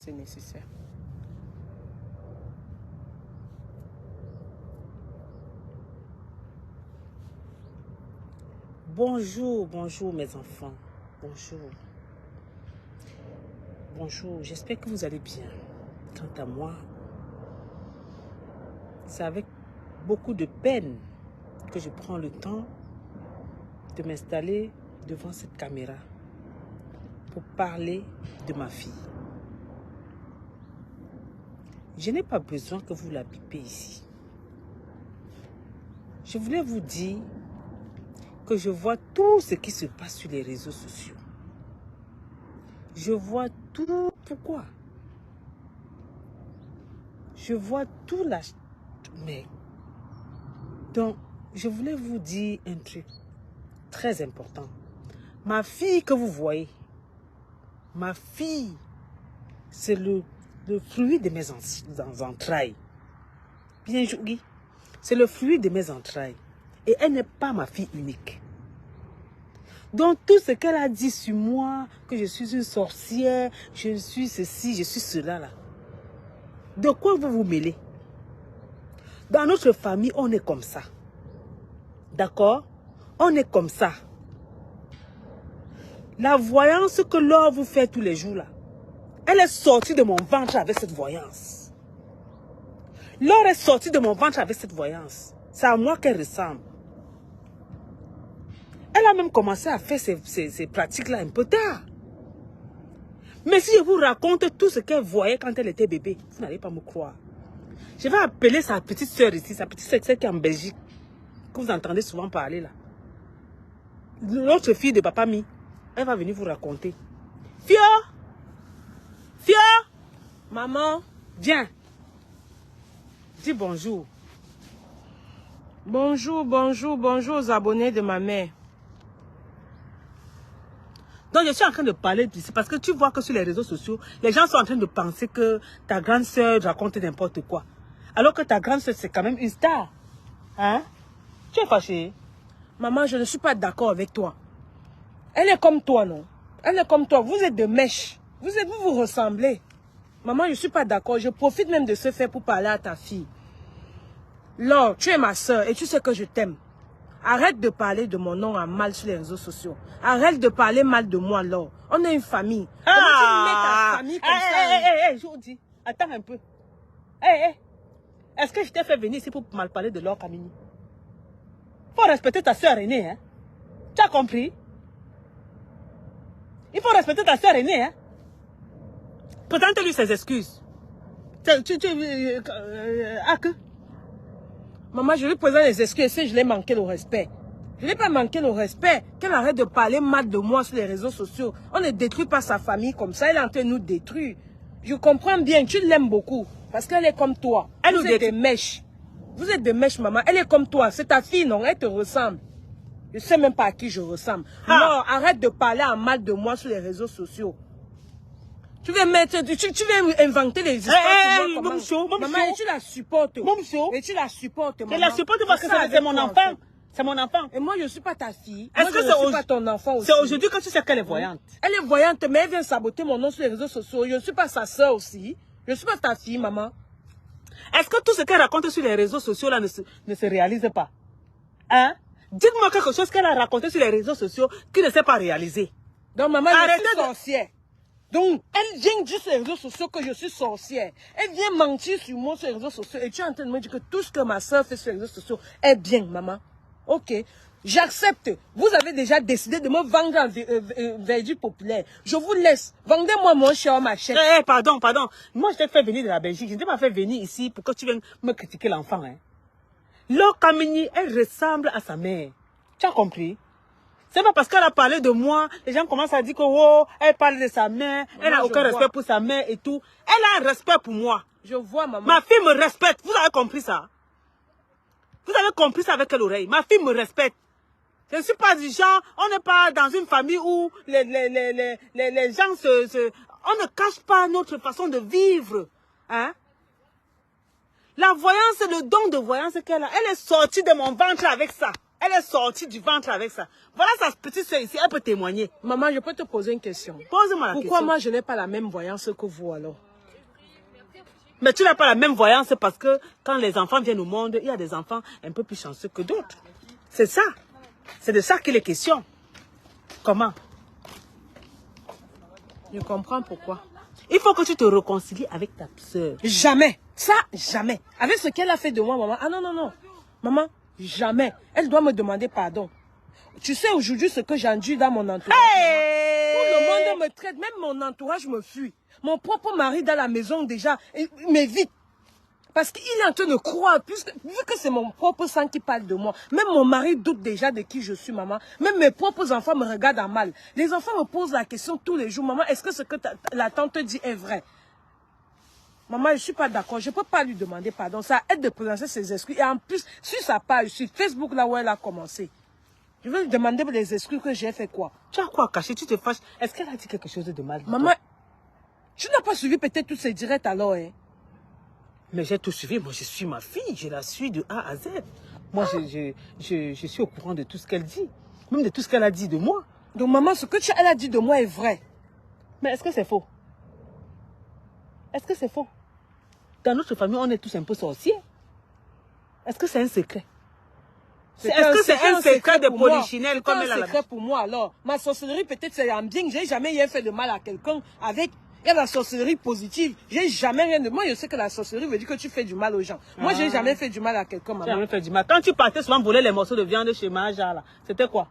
c'est nécessaire. Bonjour, bonjour mes enfants. Bonjour. Bonjour, j'espère que vous allez bien. Quant à moi, c'est avec beaucoup de peine que je prends le temps de m'installer devant cette caméra pour parler de ma fille. Je n'ai pas besoin que vous la bipez ici. Je voulais vous dire que je vois tout ce qui se passe sur les réseaux sociaux. Je vois tout. Pourquoi? Je vois tout là. Mais donc, je voulais vous dire un truc très important. Ma fille que vous voyez, ma fille, c'est le fruit de mes entrailles. Bien joué. C'est le fruit de mes entrailles. Et elle n'est pas ma fille unique. Donc tout ce qu'elle a dit sur moi, que je suis une sorcière, je suis ceci, je suis cela là. De quoi vous vous mêlez? Dans notre famille, on est comme ça. D'accord? On est comme ça. La voyance que Laure vous fait tous les jours là, elle est sortie de mon ventre avec cette voyance. Laure est sortie de mon ventre avec cette voyance. C'est à moi qu'elle ressemble. Elle a même commencé à faire ces pratiques-là un peu tard. Mais si je vous raconte tout ce qu'elle voyait quand elle était bébé, vous n'allez pas me croire. Je vais appeler sa petite soeur ici, sa petite soeur qui est en Belgique, que vous entendez souvent parler là. L'autre fille de Papa Mi, elle va venir vous raconter. Fia! Fia! Maman, Viens. Dis bonjour. bonjour, bonjour, bonjour aux abonnés de ma mère. Donc je suis en train de parler d'ici parce que tu vois que sur les réseaux sociaux, les gens sont en train de penser que ta grande soeur raconte n'importe quoi. Alors que ta grande soeur, c'est quand même une star. Hein? Tu es fâchée? Maman, je ne suis pas d'accord avec toi. Elle est comme toi, non? Elle est comme toi. Vous êtes de mèche. Vous vous ressemblez. Maman, je ne suis pas d'accord. Je profite même de ce fait pour parler à ta fille. Laure, tu es ma soeur et tu sais que je t'aime. Arrête de parler de mon nom en mal sur les réseaux sociaux. Arrête de parler mal de moi, Laure. On est une famille. Comment tu mets ta famille comme ça? Je vous dis, attends un peu. Est-ce que je t'ai fait venir ici pour mal parler de Laure Kamini? Il faut respecter ta soeur aînée, hein? Tu as compris? Il faut respecter ta soeur aînée, hein? Présente-lui ses excuses. Maman, je lui présente les excuses si je l'ai manqué le respect. Je n'ai pas manqué le respect. Qu'elle arrête de parler mal de moi sur les réseaux sociaux. On ne détruit pas sa famille comme ça. Elle est en train de nous détruire. Je comprends bien, tu l'aimes beaucoup. Parce qu'elle est comme toi. Vous êtes des mèches. Vous êtes des mèches, maman. Elle est comme toi. C'est ta fille, non? Elle te ressemble. Je ne sais même pas à qui je ressemble. Non, arrête de parler en mal de moi sur les réseaux sociaux. Tu veux inventer les histoires sur moi, maman, et tu la supportes. Et tu la supportes, maman. Je la supporte parce que c'est mon enfant. C'est mon enfant. Et moi, je ne suis pas ta fille. Est-ce que je ne suis pas ton enfant aussi? C'est aujourd'hui que tu sais qu'elle est voyante. Elle est voyante, mais elle vient saboter mon nom sur les réseaux sociaux. Je ne suis pas sa soeur aussi. Je ne suis pas ta fille, maman. Est-ce que tout ce qu'elle raconte sur les réseaux sociaux là ne se réalise pas? Hein? Dites-moi quelque chose qu'elle a raconté sur les réseaux sociaux qui ne s'est pas réalisé. Donc, maman, je suis sorcière. Donc, elle vient dire sur les réseaux sociaux que je suis sorcière. Elle vient mentir sur moi sur les réseaux sociaux. Et tu es en train de me dire que tout ce que ma soeur fait sur les réseaux sociaux est bien, maman. Ok, j'accepte. Vous avez déjà décidé de me vendre en verdict populaire. Je vous laisse. Vendez-moi mon cher, ma chère. Pardon. Moi, je t'ai fait venir de la Belgique. Je ne t'ai pas fait venir ici pour que tu viennes me critiquer l'enfant. Hein. Laure Kamini, elle ressemble à sa mère. Tu as compris? C'est pas parce qu'elle a parlé de moi, les gens commencent à dire que oh, elle parle de sa mère, elle n'a aucun respect pour sa mère et tout. Elle a un respect pour moi. Je vois, maman. Ma fille me respecte. Vous avez compris ça? Vous avez compris ça avec quelle oreille? Ma fille me respecte. Je ne suis pas du genre, on n'est pas dans une famille où les gens on ne cache pas notre façon de vivre. Hein? La voyance, le don de voyance qu'elle a, elle est sortie de mon ventre avec ça. Elle est sortie du ventre avec ça. Voilà sa petite soeur ici, elle peut témoigner. Maman, je peux te poser une question. Pose-moi la question. Pourquoi moi je n'ai pas la même voyance que vous alors? Mais tu n'as pas la même voyance parce que quand les enfants viennent au monde, il y a des enfants un peu plus chanceux que d'autres. C'est ça. C'est de ça qu'il est question. Comment? Je comprends pourquoi. Il faut que tu te réconcilies avec ta soeur. Jamais. Ça, jamais. Avec ce qu'elle a fait de moi, maman. Ah non, non, non. Maman, jamais. Elle doit me demander pardon. Tu sais aujourd'hui ce que j'endure dans mon entourage. Hey! Tout le monde me traite, même mon entourage me fuit. Mon propre mari dans la maison déjà m'évite. Parce qu'il est en train de croire, puisque, vu que c'est mon propre sang qui parle de moi, même mon mari doute déjà de qui je suis, maman. Même mes propres enfants me regardent en mal. Les enfants me posent la question tous les jours, maman, est-ce que ce que la tante dit est vrai? Maman, je ne suis pas d'accord, je ne peux pas lui demander pardon. Ça aide de prononcer ses excuses. Et en plus, sur sa page, sur Facebook, là où elle a commencé, je vais lui demander les excuses que j'ai fait quoi. Tu as quoi caché? Tu te fâches? Est-ce qu'elle a dit quelque chose de mal? Maman, tu n'as pas suivi peut-être tous ces directs alors, hein? Mais j'ai tout suivi. Moi, je suis ma fille. Je la suis de A à Z. Moi, je suis au courant de tout ce qu'elle dit. Même de tout ce qu'elle a dit de moi. Donc, maman, ce que elle a dit de moi est vrai. Mais est-ce que c'est faux? Est-ce que c'est faux? Dans notre famille, on est tous un peu sorciers. Est-ce que c'est un secret? Est-ce que c'est un secret de polichinelle comme elle a? C'est un secret pour moi alors. Ma sorcellerie peut-être c'est en bien. J'ai jamais rien fait de mal à quelqu'un avec. Il y a la sorcellerie positive. J'ai jamais rien de... Moi, je sais que la sorcellerie veut dire que tu fais du mal aux gens. Moi, j'ai jamais fait du mal à quelqu'un, maman. Jamais fait du mal. Quand tu partais souvent voler les morceaux de viande chez Maja, là, c'était quoi?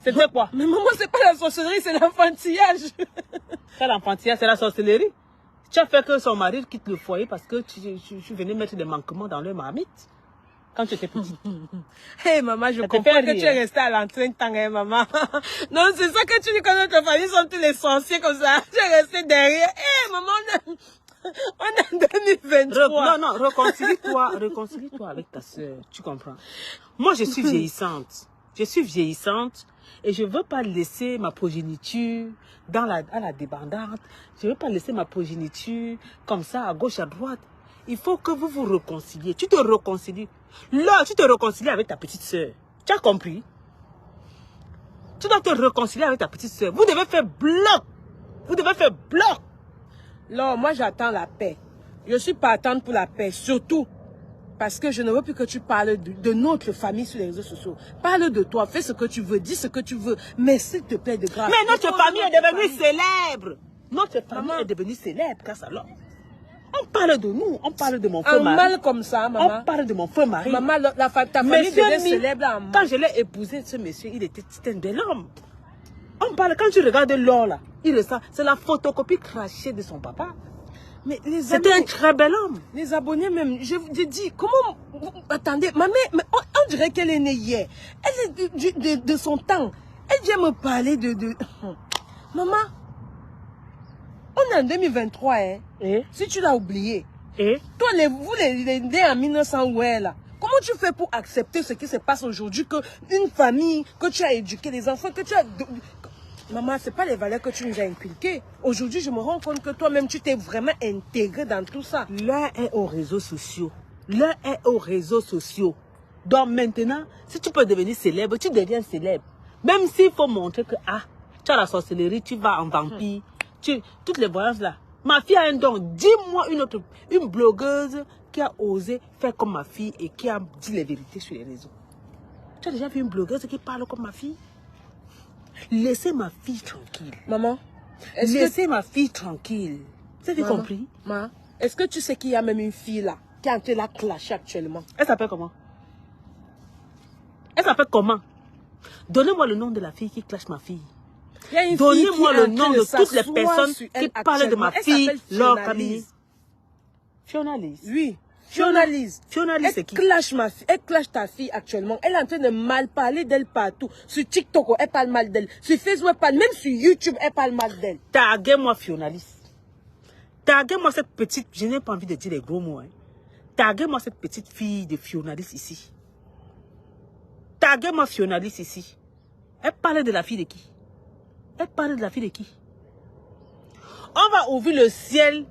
C'était quoi? Mais maman, c'est pas la sorcellerie, c'est l'enfantillage. C'est l'enfantillage, c'est la sorcellerie. Tu as fait que son mari quitte le foyer parce que tu venais mettre des manquements dans leur marmite. Quand tu étais petite. Hé, maman, je comprends que tu es restée à l'entraînement, hein, maman. Non, c'est ça que tu dis que notre famille sont tous les sorciers comme ça. Tu es restée derrière. Hé, maman, on est en 2023. Non, réconcilie-toi avec ta soeur. Tu comprends? Moi, je suis vieillissante. Je suis vieillissante et je ne veux pas laisser ma progéniture à la débandade. Je ne veux pas laisser ma progéniture comme ça, à gauche, à droite. Il faut que vous vous réconciliez. Tu te réconcilies. Là, tu te réconcilies avec ta petite soeur. Tu as compris? Tu dois te réconcilier avec ta petite soeur. Vous devez faire bloc. Vous devez faire bloc. Non, moi j'attends la paix. Je suis partante pour la paix, surtout parce que je ne veux plus que tu parles de notre famille sur les réseaux sociaux. Parle de toi, fais ce que tu veux, dis ce que tu veux, mais s'il te plaît de grâce. Mais notre famille est devenue célèbre. Notre famille est devenue célèbre, grâce à l'homme. On parle de nous, on parle de mon frère mari. En mal comme ça, maman. On parle de mon frère mari. Maman, ta famille devient célèbre en mal. Quand je l'ai épousé, ce monsieur, c'était un bel homme. On parle, quand tu regardes l'or là, c'est la photocopie crachée de son papa. Mais c'était un très bel homme. Les abonnés même, je vous dis, comment... Attendez, ma mère, on dirait qu'elle est née hier. Elle est de son temps. Elle vient me parler de... Maman, on est en 2023, hein. Et? Si tu l'as oublié. Et? Toi, vous les nés en 1900, ouais, là. Comment tu fais pour accepter ce qui se passe aujourd'hui, que une famille, que tu as éduqué, les enfants, que tu as... Maman, ce n'est pas les valeurs que tu nous as inculquées. Aujourd'hui, je me rends compte que toi-même, tu t'es vraiment intégré dans tout ça. L'un est aux réseaux sociaux. L'un est aux réseaux sociaux. Donc maintenant, si tu peux devenir célèbre, tu deviens célèbre. Même s'il faut montrer que, tu as la sorcellerie, tu vas en vampire, toutes les voyances là. Ma fille a un don. Dis-moi une blogueuse qui a osé faire comme ma fille et qui a dit les vérités sur les réseaux. Tu as déjà vu une blogueuse qui parle comme ma fille? Laissez ma fille tranquille. Maman, laissez ma fille tranquille. Vous avez compris? Maman, est-ce que tu sais qu'il y a même une fille là qui est en train de la clasher actuellement? Elle s'appelle comment? Elle s'appelle comment? Donnez-moi le nom de la fille qui clash ma fille. Donnez-moi le nom de toutes les personnes qui parlent de ma fille, leur cabinet. Fiona Liz. Oui. Fiona Liz. Fiona Liz, c'est qui? Elle clash ta fille actuellement. Elle est en train de mal parler d'elle partout. Sur TikTok, elle parle mal d'elle. Sur Facebook, elle parle. Même sur YouTube, elle parle mal d'elle. Taguez-moi Fiona Liz. Taguez-moi cette petite... Je n'ai pas envie de dire les gros mots. Hein. Taguez-moi cette petite fille de Fiona Liz ici. Taguez-moi Fiona Liz ici. Elle parle de la fille de qui? Elle parle de la fille de qui? On va ouvrir le ciel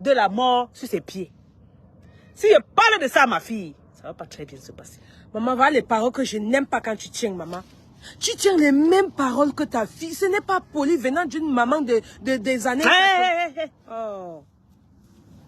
de la mort sur ses pieds. Si je parle de ça à ma fille, ça ne va pas très bien se passer. Maman, voilà les paroles que je n'aime pas quand tu tiens, maman. Tu tiens les mêmes paroles que ta fille. Ce n'est pas poli venant d'une maman des années... Hey. Oh.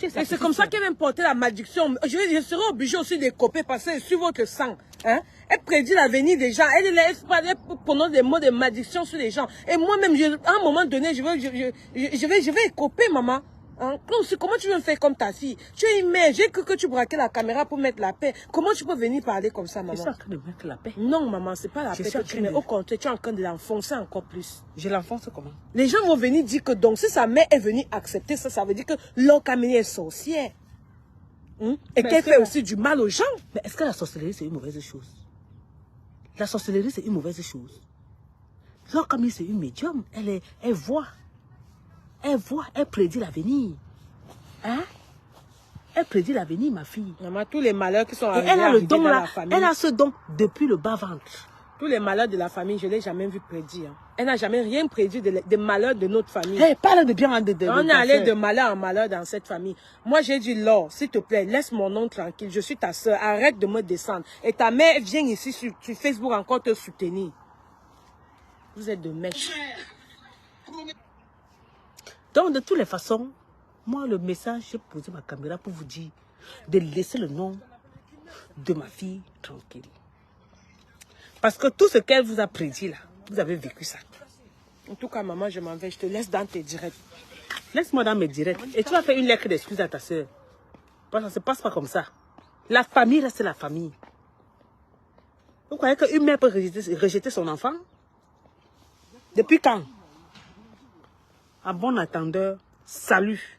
Et c'est comme ça qu'elle va me porter la malédiction. Je serai obligée aussi de couper parce que sur votre sang. Hein? Elle prédit l'avenir des gens. Elle prononce des mots de malédiction sur les gens. Et moi-même, à un moment donné, je vais couper, maman. Hein? Comment tu veux me faire comme ta fille? Tu es une mère, j'ai cru que tu braquais la caméra pour mettre la paix. Comment tu peux venir parler comme ça, maman? Je suis en train de mettre la paix. Non, maman, c'est pas la paix que tu mets. Au contraire, tu es en train de l'enfoncer encore plus. Je l'enfonce comment? Les gens vont venir dire que donc, si sa mère est venue accepter ça, ça veut dire que l'Okamini est sorcière. Et qu'elle fait aussi du mal aux gens. Mais est-ce que la sorcellerie, c'est une mauvaise chose? La sorcellerie, c'est une mauvaise chose. L'Okamini, c'est une médium. Elle voit. Elle prédit l'avenir. Hein? Elle prédit l'avenir, ma fille. Maman, tous les malheurs qui sont arrivés, elle a le don dans là. la famille. Elle a ce don depuis le bas-ventre. Tous les malheurs de la famille, je ne l'ai jamais vu prédire. Elle n'a jamais rien prédit des malheurs de notre famille. Hey, parle de bien on est allé de malheur en malheur dans cette famille. Moi, j'ai dit, Laure, s'il te plaît, laisse mon nom tranquille. Je suis ta soeur. Arrête de me descendre. Et ta mère vient ici sur Facebook encore te soutenir. Vous êtes de mèche. Donc, de toutes les façons, moi, le message, j'ai posé ma caméra pour vous dire de laisser le nom de ma fille tranquille. Parce que tout ce qu'elle vous a prédit là, vous avez vécu ça. En tout cas, maman, je m'en vais. Je te laisse dans tes directs. Laisse-moi dans mes directs. Et tu vas faire une lettre d'excuse à ta soeur. Parce que ça ne se passe pas comme ça. La famille reste la famille. Vous croyez qu'une mère peut rejeter son enfant? Depuis quand? À bon attendeur, salut.